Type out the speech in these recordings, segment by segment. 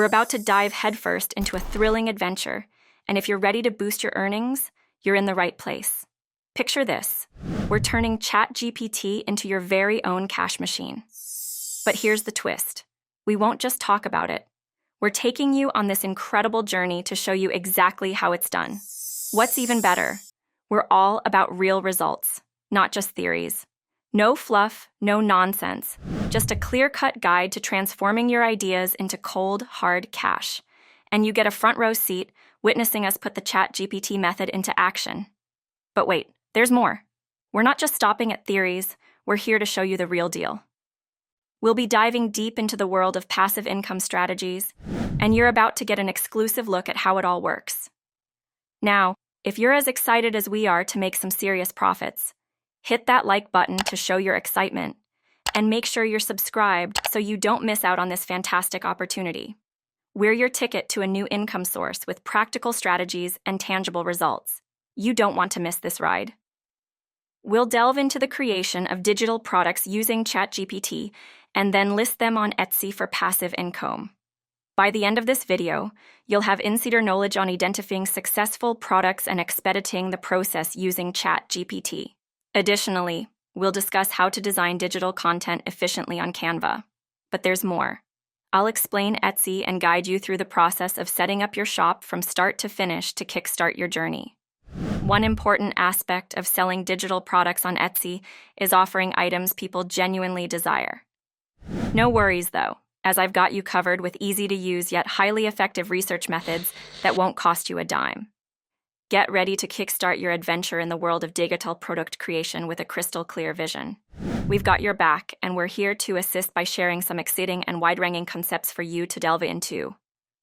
We're about to dive headfirst into a thrilling adventure, and if you're ready to boost your earnings, you're in the right place. Picture this. We're turning Chat GPT into your very own cash machine. But here's the twist. We won't just talk about it. We're taking you on this incredible journey to show you exactly how it's done. What's even better? We're all about real results, not just theories. No fluff, no nonsense, just a clear-cut guide to transforming your ideas into cold, hard cash. And you get a front-row seat witnessing us put the Chat GPT method into action. But wait, there's more. We're not just stopping at theories, we're here to show you the real deal. We'll be diving deep into the world of passive income strategies, and you're about to get an exclusive look at how it all works. Now, if you're as excited as we are to make some serious profits, hit that like button to show your excitement, and make sure you're subscribed so you don't miss out on this fantastic opportunity. We're your ticket to a new income source with practical strategies and tangible results. You don't want to miss this ride. We'll delve into the creation of digital products using ChatGPT and then list them on Etsy for passive income. By the end of this video, you'll have insider knowledge on identifying successful products and expediting the process using ChatGPT. Additionally, we'll discuss how to design digital content efficiently on Canva. But there's more. I'll explain Etsy and guide you through the process of setting up your shop from start to finish to kickstart your journey. One important aspect of selling digital products on Etsy is offering items people genuinely desire. No worries, though, as I've got you covered with easy-to-use yet highly effective research methods that won't cost you a dime. Get ready to kickstart your adventure in the world of digital product creation with a crystal-clear vision. We've got your back, and we're here to assist by sharing some exciting and wide-ranging concepts for you to delve into.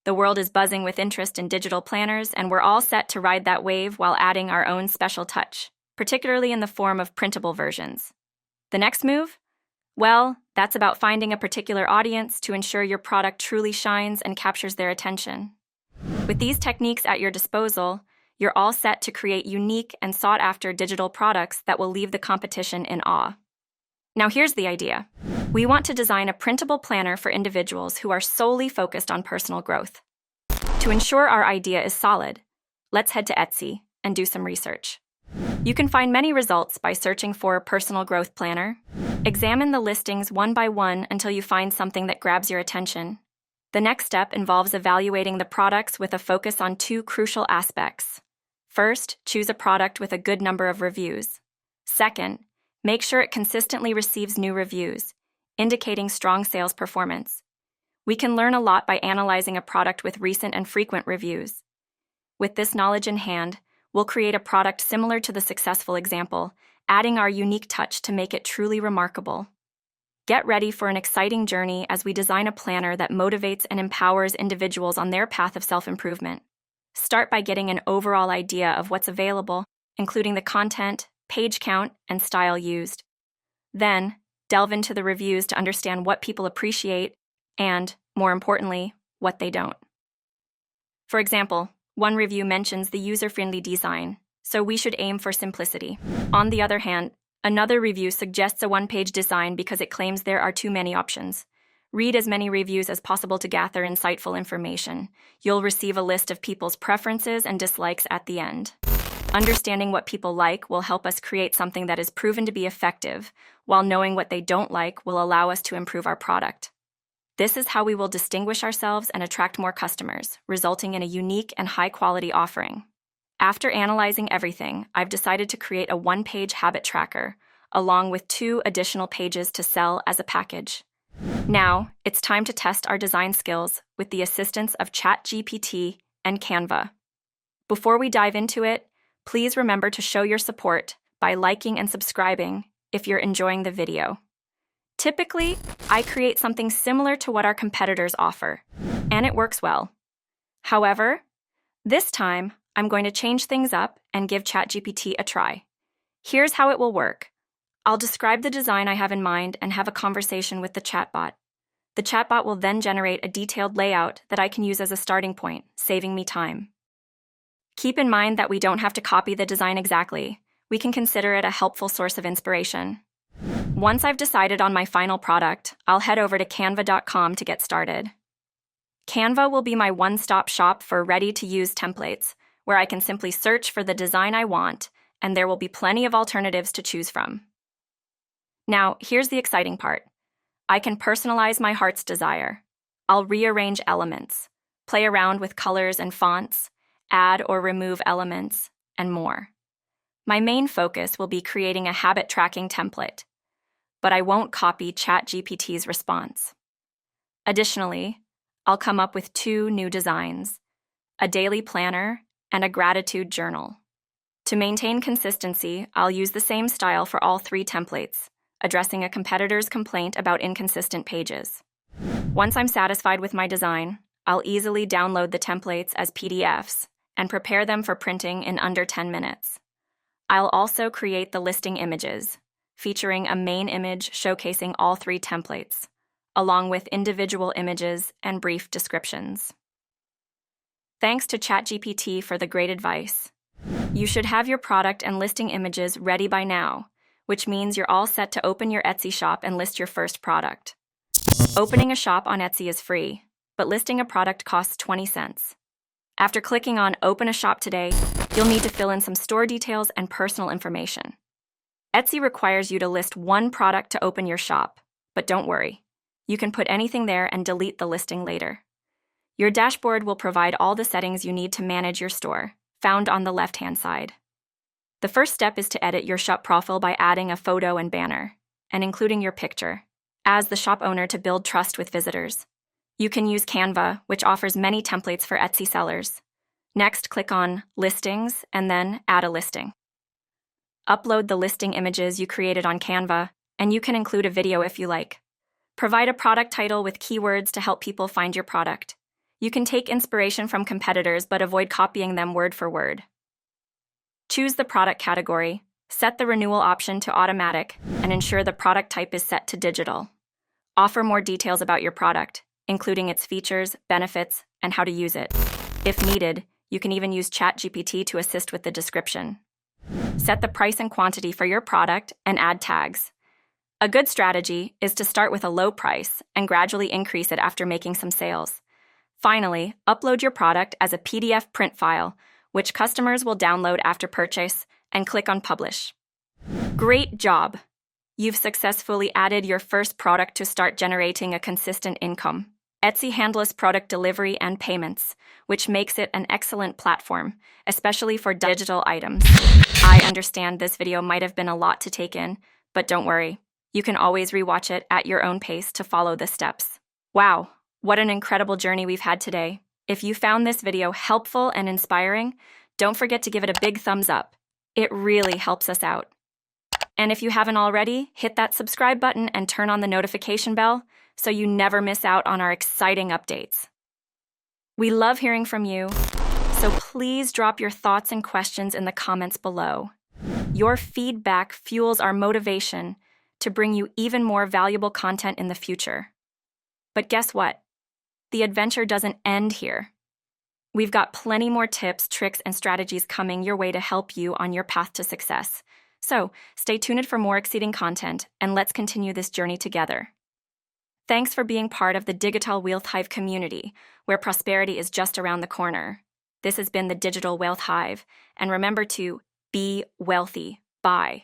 The world is buzzing with interest in digital planners, and we're all set to ride that wave while adding our own special touch, particularly in the form of printable versions. The next move? Well, that's about finding a particular audience to ensure your product truly shines and captures their attention. With these techniques at your disposal, you're all set to create unique and sought-after digital products that will leave the competition in awe. Now here's the idea. We want to design a printable planner for individuals who are solely focused on personal growth. To ensure our idea is solid, let's head to Etsy and do some research. You can find many results by searching for personal growth planner. Examine the listings one by one until you find something that grabs your attention. The next step involves evaluating the products with a focus on two crucial aspects. First, choose a product with a good number of reviews. Second, make sure it consistently receives new reviews, indicating strong sales performance. We can learn a lot by analyzing a product with recent and frequent reviews. With this knowledge in hand, we'll create a product similar to the successful example, adding our unique touch to make it truly remarkable. Get ready for an exciting journey as we design a planner that motivates and empowers individuals on their path of self-improvement. Start by getting an overall idea of what's available, including the content, page count, and style used. Then, delve into the reviews to understand what people appreciate and, more importantly, what they don't. For example, one review mentions the user-friendly design, so we should aim for simplicity. On the other hand, another review suggests a one-page design because it claims there are too many options. Read as many reviews as possible to gather insightful information. You'll receive a list of people's preferences and dislikes at the end. Understanding what people like will help us create something that is proven to be effective, while knowing what they don't like will allow us to improve our product. This is how we will distinguish ourselves and attract more customers, resulting in a unique and high-quality offering. After analyzing everything, I've decided to create a one-page habit tracker, along with 2 additional pages to sell as a package. Now, it's time to test our design skills with the assistance of ChatGPT and Canva. Before we dive into it, please remember to show your support by liking and subscribing if you're enjoying the video. Typically, I create something similar to what our competitors offer, and it works well. However, this time, I'm going to change things up and give ChatGPT a try. Here's how it will work. I'll describe the design I have in mind and have a conversation with the chatbot. The chatbot will then generate a detailed layout that I can use as a starting point, saving me time. Keep in mind that we don't have to copy the design exactly. We can consider it a helpful source of inspiration. Once I've decided on my final product, I'll head over to canva.com to get started. Canva will be my one-stop shop for ready-to-use templates, where I can simply search for the design I want, and there will be plenty of alternatives to choose from. Now, here's the exciting part. I can personalize my heart's desire. I'll rearrange elements, play around with colors and fonts, add or remove elements, and more. My main focus will be creating a habit tracking template, but I won't copy ChatGPT's response. Additionally, I'll come up with 2 new designs, a daily planner and a gratitude journal. To maintain consistency, I'll use the same style for all 3 templates, addressing a competitor's complaint about inconsistent pages. Once I'm satisfied with my design, I'll easily download the templates as PDFs and prepare them for printing in under 10 minutes. I'll also create the listing images, featuring a main image showcasing all 3 templates, along with individual images and brief descriptions. Thanks to ChatGPT for the great advice. You should have your product and listing images ready by now, which means you're all set to open your Etsy shop and list your first product. Opening a shop on Etsy is free, but listing a product costs 20 cents. After clicking on Open a Shop today, you'll need to fill in some store details and personal information. Etsy requires you to list 1 product to open your shop, but don't worry. You can put anything there and delete the listing later. Your dashboard will provide all the settings you need to manage your store, found on the left-hand side. The first step is to edit your shop profile by adding a photo and banner, and including your picture, as the shop owner to build trust with visitors. You can use Canva, which offers many templates for Etsy sellers. Next, click on Listings and then Add a Listing. Upload the listing images you created on Canva, and you can include a video if you like. Provide a product title with keywords to help people find your product. You can take inspiration from competitors but avoid copying them word for word. Choose the product category, set the renewal option to automatic, and ensure the product type is set to digital. Offer more details about your product, including its features, benefits, and how to use it. If needed, you can even use ChatGPT to assist with the description. Set the price and quantity for your product and add tags. A good strategy is to start with a low price and gradually increase it after making some sales. Finally, upload your product as a PDF print file, which customers will download after purchase, and click on Publish. Great job! You've successfully added your first product to start generating a consistent income. Etsy handles product delivery and payments, which makes it an excellent platform, especially for digital items. I understand this video might have been a lot to take in, but don't worry. You can always rewatch it at your own pace to follow the steps. Wow, what an incredible journey we've had today. If you found this video helpful and inspiring, don't forget to give it a big thumbs up. It really helps us out. And if you haven't already, hit that subscribe button and turn on the notification bell so you never miss out on our exciting updates. We love hearing from you, so please drop your thoughts and questions in the comments below. Your feedback fuels our motivation to bring you even more valuable content in the future. But guess what? The adventure doesn't end here. We've got plenty more tips, tricks, and strategies coming your way to help you on your path to success. So, stay tuned for more exciting content, and let's continue this journey together. Thanks for being part of the Digital Wealth Hive community, where prosperity is just around the corner. This has been the Digital Wealth Hive, and remember to be wealthy. Bye.